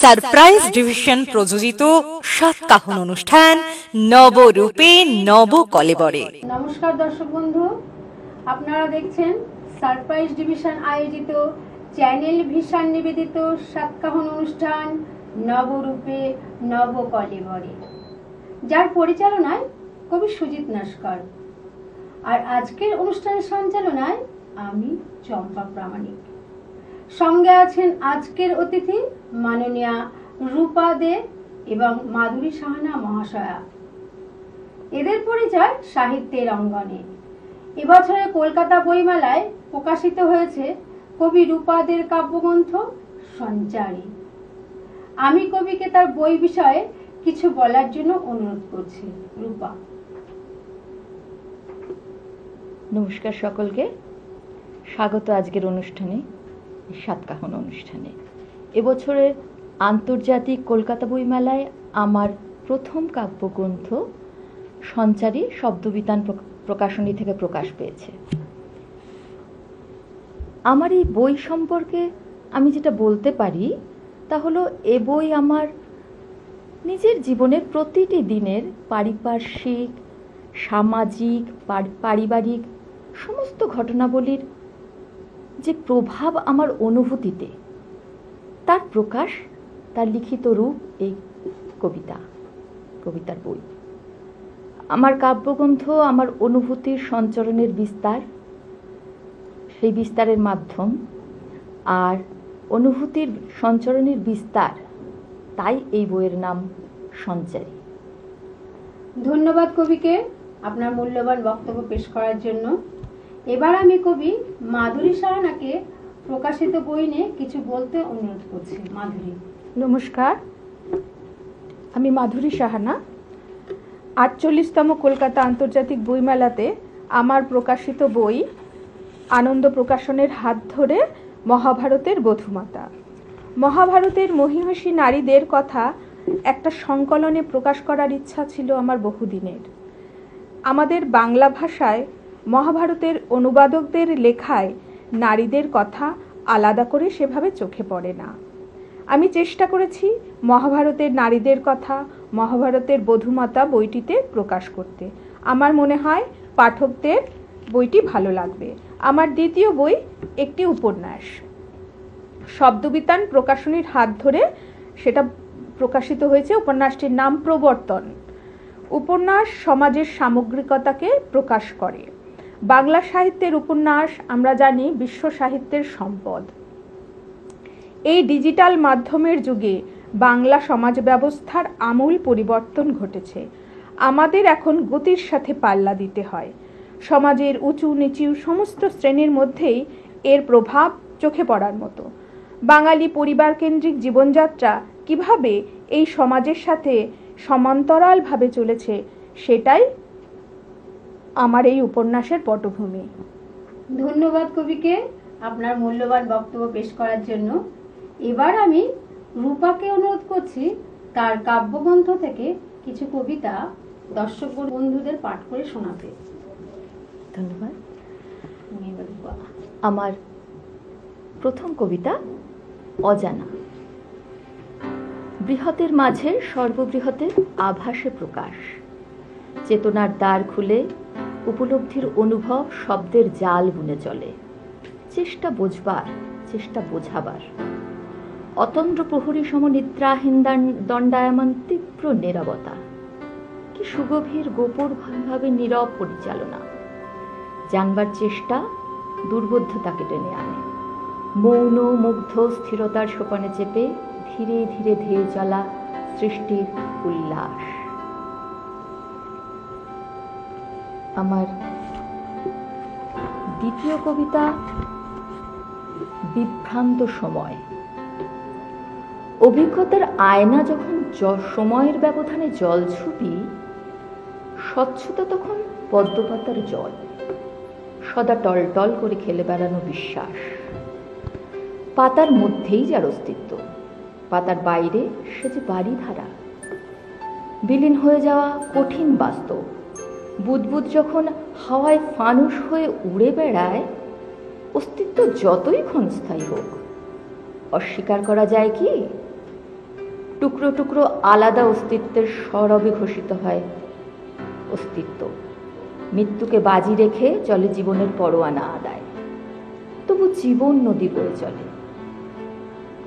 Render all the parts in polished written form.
Surprise division প্রযোজিত সাতকাহন অনুষ্ঠান নবরূপে নব কলেবরে। নমস্কার দর্শক বন্ধু, আপনারা দেখছেন সারপ্রাইজ ডিভিশন আয়োজিত চ্যানেল ভিশন নিবেদিত সাতকাহন অনুষ্ঠান নবরূপে নব কলেবরে, যার পরিচালনায় কবি সুজিত নস্কর। আর আজকের অনুষ্ঠানের সঞ্চালনায় আমি চম্পা প্রামাণিক। সঙ্গে আছেন আজকের অতিথি মাননীয়া রূপা দে এবং মাধুরী সাহানা মহাশয়া। এদের পরিচয় সাহিত্যের অঙ্গনে। এবছরে কলকাতা বইমেলায় প্রকাশিত হয়েছে কবি রূপা দের কাব্যগ্রন্থ সঞ্চারী। আমি কবিকে তার বই বিষয়ে কিছু বলার জন্য অনুরোধ করছি। রূপা। নমস্কার সকলকে, স্বাগত আজকের অনুষ্ঠানে, সাতকাহন অনুষ্ঠানে। এবছরের আন্তর্জাতিক কলকাতা বইমেলায় আমার প্রথম কাব্যগ্রন্থ সঞ্চারী শব্দবিতান প্রকাশনী থেকে প্রকাশ পেয়েছে। আমার এই বই সম্পর্কে আমি যেটা বলতে পারি তা হলো, এ বই আমার নিজের জীবনের প্রতিটি দিনের পারিপার্শ্বিক, সামাজিক, পারিবারিক সমস্ত ঘটনাবলীর যে প্রভাব আমার অনুভূতিতে, তার প্রকাশ, তার লিখিত রূপ এই কবিতার বই। আমার কাব্যগ্রন্থ আমার অনুভূতির সঞ্চরণের বিস্তার, সেই বিস্তারের মাধ্যম, আর অনুভূতির সঞ্চরণের বিস্তার, তাই এই বইয়ের নাম সঞ্চারী। ধন্যবাদ কবিকে আপনার মূল্যবান বক্তব্য পেশ করার জন্য। এবার আমি কবি মাধুরী সাহানাকে প্রকাশিত বই নিয়ে কিছু বলতে অনুরোধ করছি। মাধুরী। নমস্কার, আমি মাধুরী সাহানা। 48তম কলকাতা আন্তর্জাতিক বইমেলাতে আমার প্রকাশিত বই আনন্দ প্রকাশনের হাত ধরে মহাভারতের বধূমাতা, মহাভারতের মহিষী নারীদের কথা একটা সংকলনে প্রকাশ করার ইচ্ছা ছিল আমার বহুদিনের। আমাদের বাংলা ভাষায় মহাভারতের অনুবাদকদের লেখায় নারীদের কথা আলাদা করে সেভাবে চোখে পড়ে না। আমি চেষ্টা করেছি মহাভারতের নারীদের কথা মহাভারতের বধূমাতা বইটিতে প্রকাশ করতে। আমার মনে হয় পাঠকদের বইটি ভালো লাগবে। আমার দ্বিতীয় বই একটি উপন্যাস, শব্দবিতান প্রকাশনীর হাত ধরে সেটা প্রকাশিত হয়েছে। উপন্যাসটির নাম প্রবর্তন। উপন্যাস সমাজের সামগ্রিকতাকে প্রকাশ করে। বাংলা সাহিত্যের উপন্যাস আমরা জানি বিশ্ব সাহিত্যের সম্পদ। এই ডিজিটাল মাধ্যমের যুগে বাংলা সমাজ ব্যবস্থার আমূল পরিবর্তন ঘটেছে। আমাদের এখন গতির সাথে পাল্লা দিতে হয়। সমাজের উঁচু নিচু সমস্ত শ্রেণীর মধ্যেই এর প্রভাব চোখে পড়ার মতো। বাঙালি পরিবার কেন্দ্রিক জীবনযাত্রা কিভাবে এই সমাজের সাথে সমান্তরালভাবে চলেছে, সেটাই আমার এই উপন্যাসের পটভূমি। ধন্যবাদ কবিকে আপনার মূল্যবান বক্তব্য পেশ করার জন্য। এবার আমি রূপাকে অনুরোধ করছি তার কাব্যগ্রন্থ থেকে কিছু কবিতা দর্শক বন্ধুদের পাঠ করে শোনাতে। ধন্যবাদ। আমার প্রথম কবিতা অজানা। বৃহতের মাঝে সর্ববৃহতের আভাসে প্রকাশ, চেতনার দ্বার খুলে উপলব্ধির অনুভব শব্দের জাল বুনে চলে, চেষ্টা বোঝবার, চেষ্টা বোঝাবার। অতন্দ্র প্রহরী সম নিদ্রাহীন দণ্ডায়মান তীব্র নীরবতা, কি সুগভীর গোপর ভাবে নীরব পরিচালনা। জানবার চেষ্টা দুর্বোধ্যতাকে টেনে আনে, মৌন মুগ্ধ স্থিরতার সোপানে চেপে ধীরে ধীরে ধেয়ে চলা সৃষ্টির উল্লাস। আমার দ্বিতীয় কবিতা বিভ্রান্ত সময়। অভিজ্ঞতার আয়না যখন সময়ের ব্যবধানে জল ছুপি, স্বচ্ছতা তখন পদ্মপাতার জল, সদা টলটল করে খেলে বেড়ানো বিশ্বাস। পাতার মধ্যেই যার অস্তিত্ব, পাতার বাইরে সে যে বাড়িধারা, বিলীন হয়ে যাওয়া কঠিন বাস্তব। বুদবুদ যখন হাওয়ায় ফানুস হয়ে উড়ে বেড়ায়, অস্তিত্ব যতই ক্ষণস্থায়ী হোক, অস্বীকার করা যায় কি? টুকরো টুকরো আলাদা অস্তিত্বের সরবে ঘোষিত হয় অস্তিত্ব। মৃত্যুকে বাজি রেখে চলে জীবনের পরোয়ানা আদায়। তবু জীবন নদী বয়ে চলে,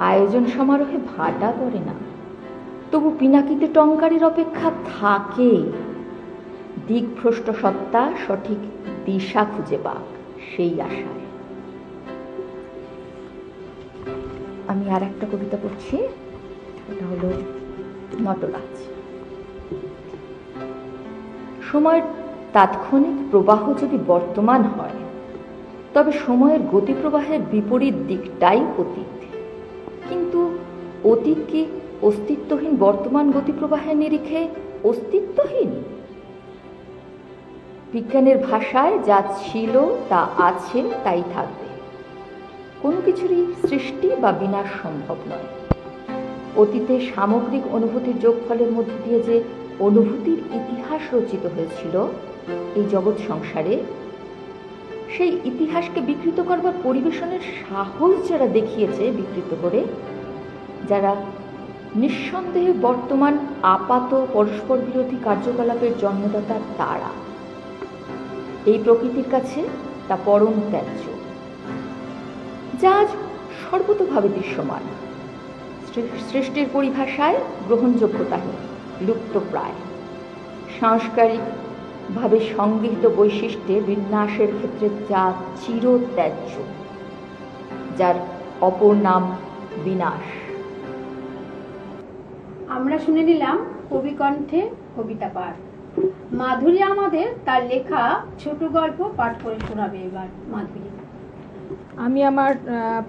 আয়োজন সমারোহে ভাটা পড়ে না। তবু পিনাকিতে টঙ্কারের অপেক্ষা থাকে দিকভ্রষ্ট সত্তা সঠিক দিশা খুঁজে পাক সেই আশায়। আমি আর একটা কবিতা পড়ছি, এটা হলো নটরাজ। সময়ের তাৎক্ষণিক প্রবাহ যদি বর্তমান হয়, তবে সময়ের গতিপ্রবাহের বিপরীত দিকটাই অতীত। কিন্তু অতীত কি অস্তিত্বহীন বর্তমান গতিপ্রবাহের নিরিখে অস্তিত্বহীন? বিজ্ঞানের ভাষায় যা ছিল তা আছে, তাই থাকবে। কোনো কিছুরই সৃষ্টি বা বিনাশ সম্ভব নয়। অতীতে সামগ্রিক অনুভূতির যোগফলের মধ্যে দিয়ে যে অনুভূতির ইতিহাস রচিত হয়েছিল এই জগৎ সংসারে, সেই ইতিহাসকে বিকৃত করবার পরিবেশনের সাহস যারা দেখিয়েছে বিকৃত করে, যারা নিঃসন্দেহে বর্তমান আপাত পরস্পর বিরোধী কার্যকলাপের জন্মদাতা, তারা এই প্রকৃতির কাছে তা পরম ত্যায্য, যা আজ সর্বতোভাবে দৃশ্যমান, সৃষ্টির পরিভাষায় গ্রহণযোগ্যতাহীন, লুপ্ত প্রায়, সাংস্কারিকভাবে সংগৃহীত বৈশিষ্ট্যে বিন্যাসের ক্ষেত্রে যা চিরত্যাজ্য, যার অপর নাম বিনাশ। আমরা শুনে নিলাম কবিকণ্ঠে কবিতা পাঠ। মাধুরী আমাদের তার লেখা ছোট গল্প পাঠ করে শোনাবে এবার। মাধুরী। আমি আমার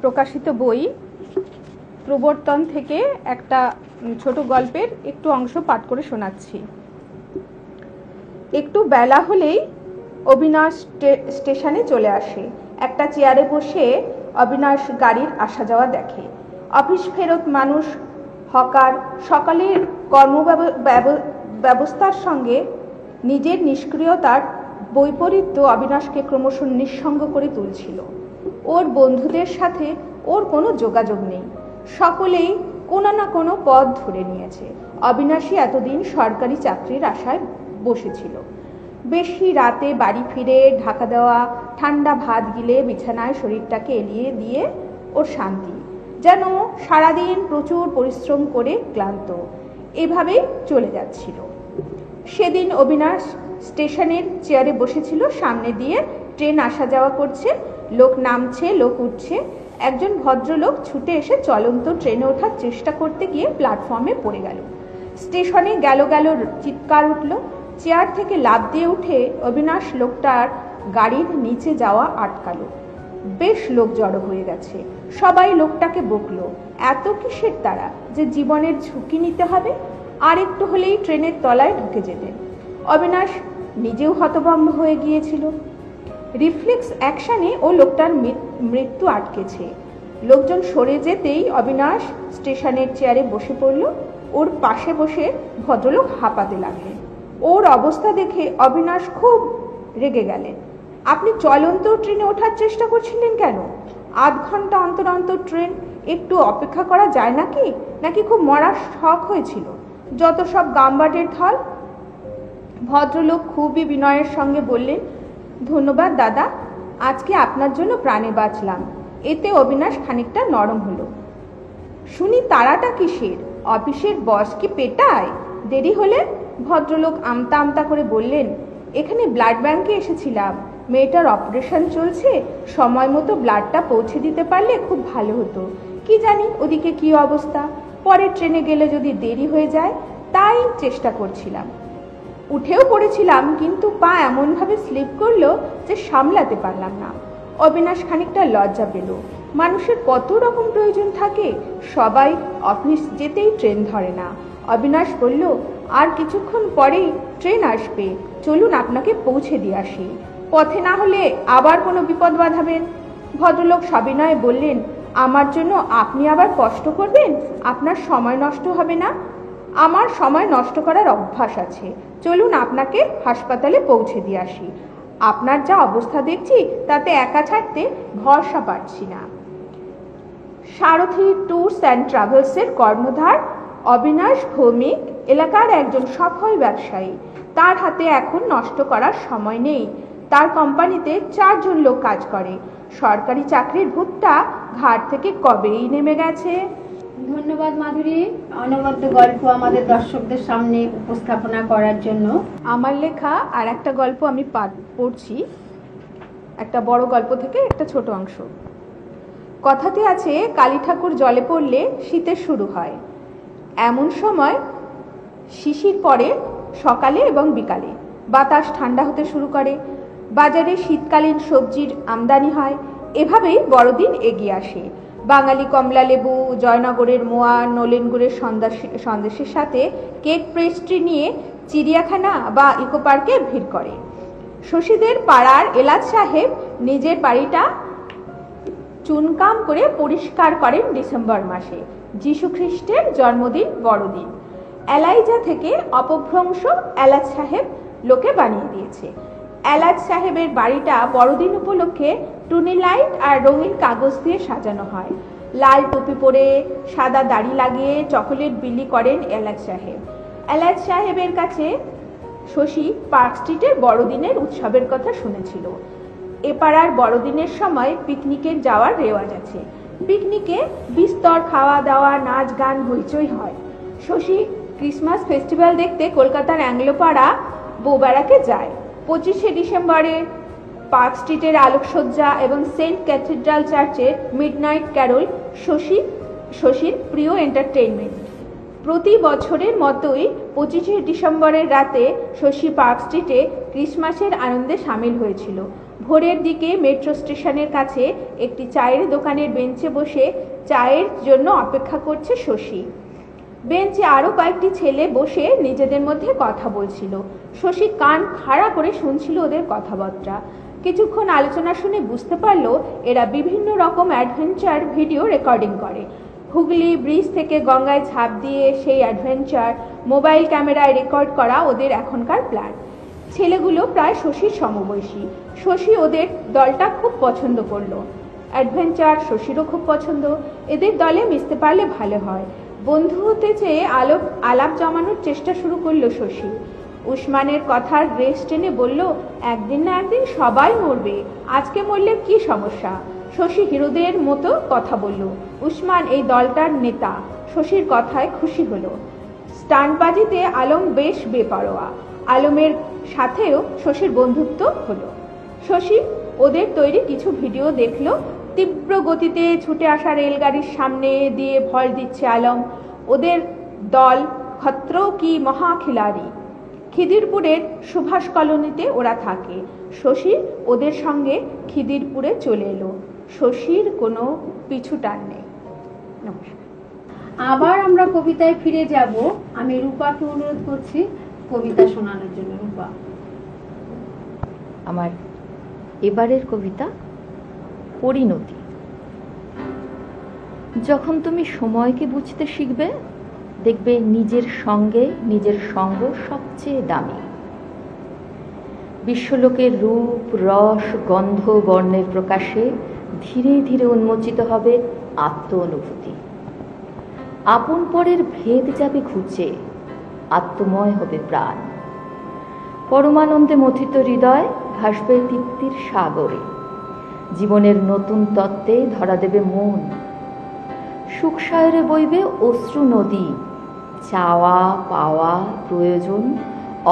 প্রকাশিত বই প্রবর্তন থেকে একটা ছোট গল্পের একটু অংশ পাঠ করে শোনাচ্ছি। একটু বেলা হলেই অবিনাশ স্টেশনে চলে আসে। একটা চেয়ারে বসে অবিনাশ গাড়ির আসা যাওয়া দেখে। অফিস ফেরত মানুষ, হকার, সকালের ব্যবস্থার সঙ্গে নিজের নিষ্ক্রিয়তার বৈপরীত্য অবিনাশকে ক্রমশ নিঃসঙ্গ করে তুলছিল। ওর বন্ধুদের সাথে ওর কোনো যোগাযোগ নেই, সকলেই কোনো না কোনো পথ ধরে নিয়েছে। অবিনাশী এতদিন সরকারি চাকরির আশায় বসেছিল। বেশি রাতে বাড়ি ফিরে ঢাকা দেওয়া ঠান্ডা ভাত গিলে বিছানায় শরীরটাকে এলিয়ে দিয়ে ওর শান্তি, যেন সারাদিন প্রচুর পরিশ্রম করে ক্লান্ত, এভাবেই চলে যাচ্ছিল। সেদিন অবিনাশ স্টেশনের চেয়ারে বসেছিল। সামনে দিয়ে ট্রেন আসা যাওয়া করছে, লোক নামছে, লোক উঠছে। একজন ভদ্রলোক ছুটে এসে চলন্ত ট্রেনে ওঠার চেষ্টা করতে গিয়ে প্ল্যাটফর্মে পড়ে গেল। স্টেশনে গেল চিৎকার উঠল। চেয়ার থেকে লাফ দিয়ে উঠে অবিনাশ লোকটার গাড়ির নিচে যাওয়া আটকালো। বেশ লোক জড়ো হয়ে গেছে। সবাই লোকটাকে বকলো, এত কিসের তারা যে জীবনের ঝুঁকি নিতে হবে? আর একটু হলেই ট্রেনের তলায় ঢুকে যেতেন। অবিনাশ নিজেও হতভম্ব হয়ে গিয়েছিল। রিফ্লেক্স অ্যাকশনে ও লোকটার মৃত্যু আটকেছে। লোকজন সরে যেতেই অবিনাশ স্টেশনের চেয়ারে বসে পড়ল। ওর পাশে বসে ভদ্রলোক হাঁপাতে লাগলেন। ওর অবস্থা দেখে অবিনাশ খুব রেগে গেলেন। আপনি চলন্ত ট্রেনে ওঠার চেষ্টা করছিলেন কেন? আধ ঘন্টা অন্তর অন্তর ট্রেন, একটু অপেক্ষা করা যায় নাকি খুব মরার শখ হয়েছিল? যত সব গাম্বাটের থল। ভদ্রলোক খুবই বিনয়ের সঙ্গে বললেন, ধন্যবাদ দাদা, আজকে আপনার জন্য প্রাণে বাঁচলাম। এতে অবিনাশ খানিকটা নরম হলো। শুনি তাড়াটা কিসের? অফিসের বস কি পেটায়? দেরি হলে? ভদ্রলোক আমতা আমতা করে বললেন, এখানে ব্লাড ব্যাংকে এসেছিলাম, মেয়েটার অপারেশন চলছে, সময় মতো ব্লাডটা পৌঁছে দিতে পারলে খুব ভালো হতো। কি জানি ওদিকে কি অবস্থা, পরে ট্রেনে গেলে যদি দেরি হয়ে যায়, তাই চেষ্টা করছিলাম। উঠেও পড়েছিলাম, কিন্তু পা এমনভাবে স্লিপ করলো যে সামলাতে পারলাম না। অবিনাশ খানিকটা লজ্জা পেল। মানুষের কত রকম প্রয়োজন থাকে, সবাই অফিস যেতেই ট্রেন ধরে না। অবিনাশ বলল, আর কিছুক্ষণ পরেই ট্রেন আসবে, চলুন আপনাকে পৌঁছে দিয়ে আসি, পথে না হলে আবার কোনো বিপদ বাঁধাবেন। ভদ্রলোক সবিনয়ে বললেন, আমার জন্য আপনি আবার কষ্ট করবেন? আপনার সময় নষ্ট হবে না? আমার সময় নষ্ট করার অভ্যাস আছে, চলুন আপনাকে হাসপাতালে পৌঁছে দিয়ে আসি। আপনার যা অবস্থা দেখছি তাতে একা ছাড়তে ভরসা পাচ্ছি না। সারথী ট্যুরস অ্যান্ড ট্রাভেলসের কর্ণধার অবিনাশ ভৌমিক এলাকার একজন সফল ব্যবসায়ী। তার হাতে এখন নষ্ট করার সময় নেই। তার কোম্পানিতে 4 জন লোক কাজ করে। সরকারি চাকরির ভূতটা ঘাট থেকে কবেই নেমে গেছে। ধন্যবাদ মাধুরী, অনবদ্য গল্প আমাদের দর্শকদের সামনে উপস্থাপনা করার জন্য। আমার লেখা আর একটা গল্প আমি পড়ছি, একটা বড় গল্প থেকে একটা ছোট অংশ। কথাতে আছে, কালী ঠাকুর জলে পড়লে শীতের শুরু হয়। এমন সময় শিশির পড়ে সকালে এবং বিকালে। বাতাস ঠান্ডা হতে শুরু করে। বাজারে শীতকালীন সবজির আমদানি হয়। এভাবেই বড়দিন এগিয়ে আসে। বাঙালি কমলা লেবু, জয়নগরের মোয়া, নলেন গুড়ের সন্দেশের সাথে কেক পেস্ট্রি নিয়ে চিড়িয়াখানা বা ইকো পার্কে ভিড় করে। শশীদের পাড়ার এলাচ সাহেব নিজের বাড়িটা চুনকাম করে পরিষ্কার করেন ডিসেম্বর মাসে। যীশু খ্রিস্টের জন্মদিন বড়দিন। এলাইজা থেকে অপভ্রংশ এলাচ সাহেব লোকে বানিয়ে দিয়েছে। এলাচ সাহেবের বাড়িটা বড়দিন উপলক্ষে টুনি লাইট আর রঙিন কাগজ দিয়ে সাজানো হয়। লাল টুপি পরে সাদা দাড়ি লাগিয়ে চকোলেট বিলি করেন এলাচ সাহেব। এলাচ সাহেবের কাছে শশী পার্ক স্ট্রিটের বড়দিনের উৎসবের কথা শুনেছিল। এপাড়ার বড়দিনের সময় পিকনিকের যাওয়ার রেওয়াজ আছে। পিকনিকে বিস্তর খাওয়া দাওয়া, নাচ গান, হইচই হয়। শশী ক্রিসমাস ফেস্টিভ্যাল দেখতে কলকাতার অ্যাংলোপাড়া বউবেড়াকে যায়। 25শে ডিসেম্বরে পার্ক স্ট্রিটের আলোকসজ্জা এবং সেন্ট ক্যাথিড্রাল চার্চের মিডনাইট ক্যারল শশীর প্রিয় এন্টারটেইনমেন্ট। প্রতি বছরের মতোই 25শে ডিসেম্বরের রাতে শশী পার্ক স্ট্রিটে ক্রিসমাসের আনন্দে সামিল হয়েছিল। ভোরের দিকে মেট্রো স্টেশনের কাছে একটি চায়ের দোকানের বেঞ্চে বসে চায়ের জন্য অপেক্ষা করছে শশী। বেঞ্চে আরো কয়েকটি ছেলে বসে নিজেদের মধ্যে কথা বলছিল। শশী কান খাড়া করে শুনছিল ওদের কথাবার্তা। কিছুক্ষণ আলোচনা শুনে বুঝতে পারলো এরা বিভিন্ন রকম অ্যাডভেঞ্চার ভিডিও রেকর্ডিং করে। হুগলি ব্রিজ থেকে গঙ্গায় ঝাঁপ দিয়ে সেই অ্যাডভেঞ্চার মোবাইল ক্যামেরায় রেকর্ড করা ওদের এখনকার প্ল্যান। ছেলেগুলো প্রায় শশীর সমবয়সী। শশী ওদের দলটা খুব পছন্দ করলো। অ্যাডভেঞ্চার শশীরও খুব পছন্দ। এদের দলে মিশতে পারলে ভালো হয়। বন্ধু হতে চেয়ে আলাপ জমানোর চেষ্টা শুরু করলো শশী। উসমানের কথার রেশ টেনে বলল, একদিন না একদিন সবাই মরবে, আজকে মরলে কি সমস্যা। শশী হিরোদের মতো কথা বলল। উসমান এই দলটার নেতা। শশীর কথায় খুশি হলো। স্টান্টবাজিতে আলম বেশ বেপরোয়া। আলমের সাথেও শশীর বন্ধুত্ব হলো। শশী ওদের তৈরি কিছু ভিডিও দেখলো। তীব্র গতিতে ছুটে আসা রেলগাড়ির সামনে দিয়ে ভর দিচ্ছে আলম। ওদের দল খত্রো কি মহা খিলাড়ি। খিদিরপুরের সুভাষ কলোনিতে ওরা থাকে। শশী ওদের সঙ্গে খিদিরপুরে চলে এলো। শশীর কোনো পিছু টান নেই। নমস্কার। আবার আমরা কবিতায় ফিরে যাব। আমি রূপাকে অনুরোধ করছি কবিতা শোনানোর জন্য। রূপা, আমার এবারের কবিতা পরিণতি। যখন তুমি সময়কে বুঝতে শিখবে, দেখবে নিজের সঙ্গে নিজের সঙ্গ সবচেয়ে দামি। বিশ্বলোকের রূপ, রস, গন্ধ, বর্ণের প্রকাশে ধীরে ধীরে উন্মোচিত হবে আত্ম অনুভূতি। আপন পরের ভেদ যাবে ঘুচে, আত্মময় হবে প্রাণ। পরমানন্দে মথিত হৃদয় ভাসবে তৃপ্তির সাগরে। জীবনের নতুন তত্ত্বে ধরা দেবে মন। সুখসায়রে বইবে অশ্রু নদী। চাওয়া পাওয়া, প্রয়োজন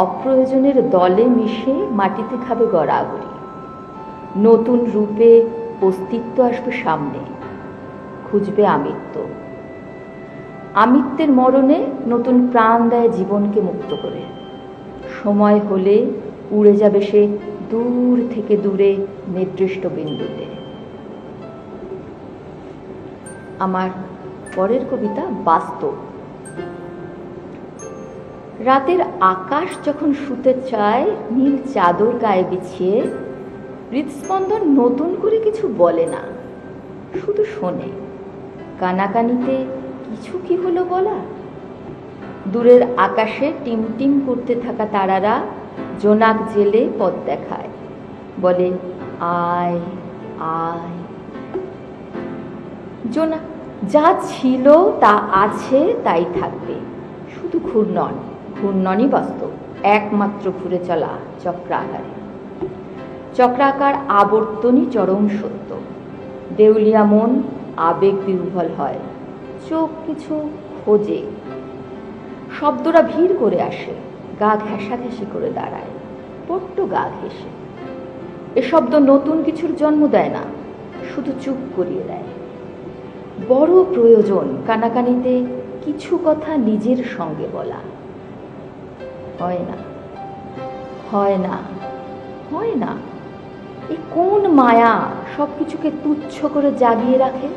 অপ্রয়োজনের দলে মিশে মাটিতে খাবে গড়াগড়ি। নতুন রূপে অস্তিত্ব আসবে সামনে, খুঁজবে আমিত্ব। আমিত্বের মরণে নতুন প্রাণ দেয় জীবনকে মুক্ত করে। সময় হলে উড়ে যাবে সে দূর থেকে দূরে নির্দিষ্ট বিন্দুতে। আমার পরের কবিতা বাস্তব। রাতের আকাশ যখন শুতে চায় নীল চাদর গায়ে বিছিয়ে, হৃদস্পন্দন নতুন করে কিছু বলে না, শুধু শোনে। কানাকানিতে কিছু কি হলো বলা? দূরের আকাশে টিমটিম করতে থাকা তারারা জোনাক জেলে পথ দেখায়, বলে আয় আয়। যা ছিল তা আছে, তাই থাকবে। শুধু ঘূর্ণনই বাস্তব, একমাত্র ঘুরে চলা চক্রাকারে। চক্রাকার আবর্তনই চরম সত্য। দেউলিয়া মন আবেগ বিহ্বল হয়, চোখ কিছু খোঁজে, শব্দরা ভিড় করে আসে, গা ঘেঁষাঘেঁষি করে দাঁড়ায়, বড্ড গা ঘেঁষে। এ শব্দ নতুন কিছুর জন্ম দেয় না, শুধু চুপ করিয়ে দেয়। বড় প্রয়োজন কানাকানিতে কিছু কথা নিজের সঙ্গে বলা। হয় না, হয় না, হয় না। এ কোন মায়া সবকিছুকে তুচ্ছ করে জাগিয়ে রাখে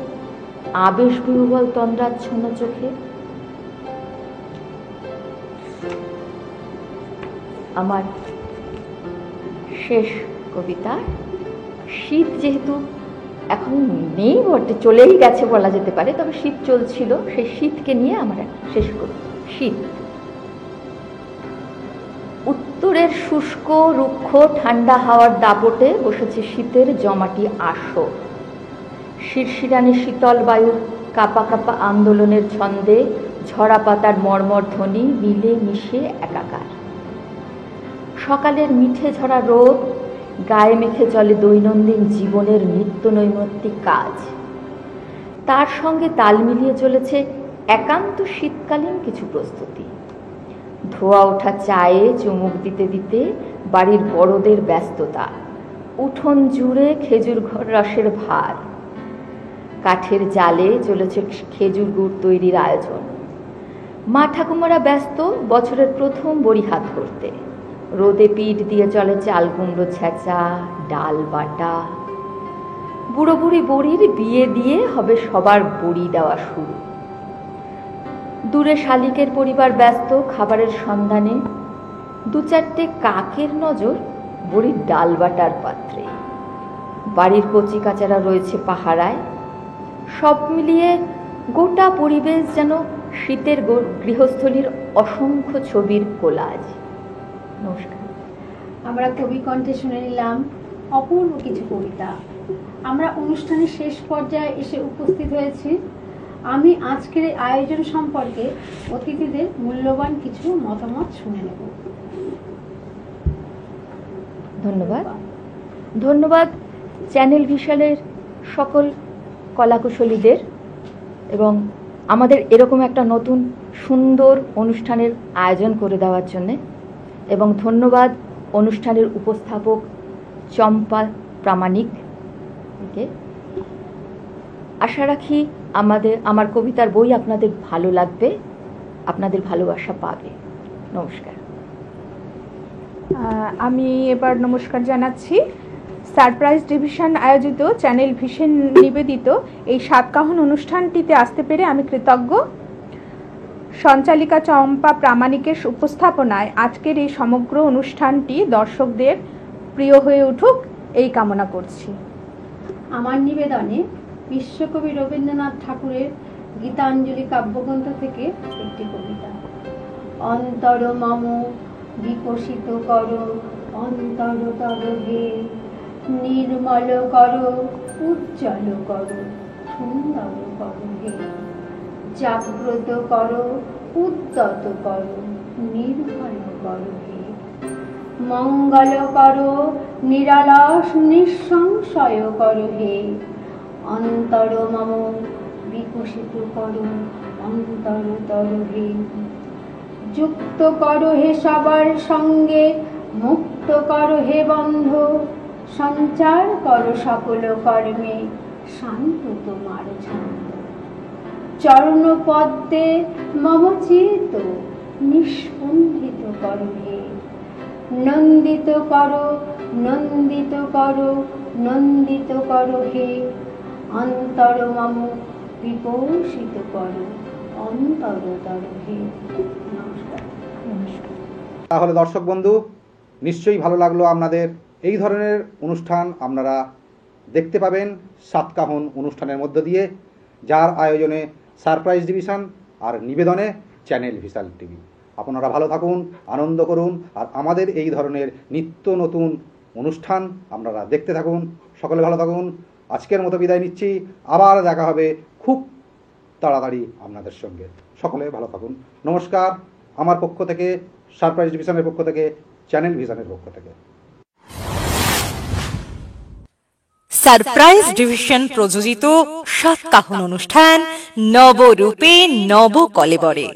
আবেশ বিহ্বল তন্দ্রাচ্ছন্ন চোখে। আমার শেষ কবিতা। শীত যেহেতু এখন নেই, বটে চলেই গেছে বলা যেতে পারে, তবে শীত চলছিল, সেই শীতকে নিয়ে আমার শেষ কবিতা। শীত। উত্তরের শুষ্ক রুক্ষ ঠান্ডা হাওয়ার দাপটে বসেছে শীতের জমাটি আসর। শিরশিরানি শীতল বায়ুর কাপা কাপা আন্দোলনের ছন্দে ঝরা পাতার মর্মর ধ্বনি মিলে মিশে একাকার। সকালের মিঠে ঝরা রোদ গায়ে মেখে চলে দৈনন্দিন জীবনের নিত্য নৈমিত্তিক কাজ। তার সঙ্গে তাল মিলিয়ে চলেছে একান্ত শীতকালীন কিছু প্রস্তুতি। ধোয়া ওঠা চায়ে চুমুক দিতে দিতে বাড়ির বড়দের ব্যস্ততা, উঠোন জুড়ে খেজুর রসের ভার, কাঠের জালে চলেছে খেজুর গুড় তৈরির আয়োজন। মা ঠাকুমারা ব্যস্ত বছরের প্রথম বড়ি হাত করতে। রোদে পিঠ দিয়ে চলে চাল কুমড়ো ছেঁচা, ডাল বাটা। বুড়ো বুড়ি বড়ির বিয়ে দিয়ে হবে সবার বড়ি দেওয়া শুরু। দূরে শালিকের পরিবার ব্যস্ত খাবারের সন্ধানে। দু চারটে কাকের নজর বড়ির ডাল বাটার পাত্রে। বাড়ির কচি কাচারা রয়েছে পাহারায়। সব মিলিয়ে গোটা পরিবেশ যেন শীতের গৃহস্থলীর অসংখ্য ছবির কোলাজ। নমস্কার। আমরা কবি কণ্ঠে শুনে নিলাম অপূর্ব কিছু কবিতা। আমরা অনুষ্ঠানের শেষ পর্যায়ে এসে উপস্থিত হয়েছি। আমি আজকের এই আয়োজন সম্পর্কে অতিথিদের মূল্যবান কিছু মতামত শুনে নেব। ধন্যবাদ। ধন্যবাদ চ্যানেল ভিশালের সকল কলাকুশলীদের এবং আমাদের এরকম একটা নতুন সুন্দর অনুষ্ঠানের আয়োজন করে দেওয়ার জন্যে, এবং ধন্যবাদ অনুষ্ঠানের উপস্থাপক চম্পা প্রামাণিককে। আশা রাখি আমার কবিতার বই আপনাদের ভালো লাগবে, আপনাদের ভালোবাসা পাবে। নমস্কার। আমি এবার নমস্কার জানাচ্ছি। সারপ্রাইজ ডিভিশন আয়োজিত চ্যানেল ভিশন নিবেদিত এই সাতকাহন অনুষ্ঠানটিতে আসতে পেরে আমি কৃতজ্ঞ। সঞ্চালিকা চম্পা প্রামাণিকের উপস্থাপনায় আজকের এই সমগ্র অনুষ্ঠানটি দর্শকদের প্রিয় হয়ে উঠুক এই কামনা করছি। আমার নিবেদনে বিশ্বকবি রবীন্দ্রনাথ ঠাকুরের গীতাঞ্জলি কাব্যগ্রন্থ থেকে একটি কবিতা। অন্তর মম বিকশিত করো, অন্তরতর হে, নির্মল করো, উজ্জ্বল করো, সুন্দর করো হে, জাগ্রত করো, উদ্যত করো, নির্ভয় করো হে, মঙ্গল করো, নিরালস নিঃসংশয় করো হে, অন্তর মম বিকশিত করো, অন্তরতর হে, যুক্ত করো হে সবার সঙ্গে, মুক্ত করো হে বন্ধ, সঞ্চার করো সকল কর্মে, শান্ত তোমার ছন্দ, চরণ পদ্মে মম চিত্ত নিষ্পন্দিত করো হে, নন্দিত করো, নন্দিত করো, নন্দিত করো হে, অন্তর মম বিকশিত করো, অন্তরতর হে। নমস্কার। তাহলে দর্শক বন্ধু, নিশ্চয়ই ভালো লাগলো আপনাদের। এই ধরনের অনুষ্ঠান আপনারা দেখতে পাবেন সাতকাহন অনুষ্ঠানের মধ্য দিয়ে, যার আয়োজনে সারপ্রাইজ ডিভিশন আর নিবেদনে চ্যানেল ভিশাল টিভি। আপনারা ভালো থাকুন, আনন্দ করুন, আর আমাদের এই ধরনের নিত্য নতুন অনুষ্ঠান আপনারা দেখতে থাকুন। সকলে ভালো থাকুন। আজকের মতো বিদায় নিচ্ছি। আবার দেখা হবে খুব তাড়াতাড়ি আপনাদের সঙ্গে। সকলে ভালো থাকুন। নমস্কার। আমার পক্ষ থেকে, সারপ্রাইজ ডিভিশনের পক্ষ থেকে, চ্যানেল ভিশনের পক্ষ থেকে। সারপ্রাইজ ডিভিশন প্রযোজিত সাতকাহন অনুষ্ঠান নবরূপে নবকলেবরে।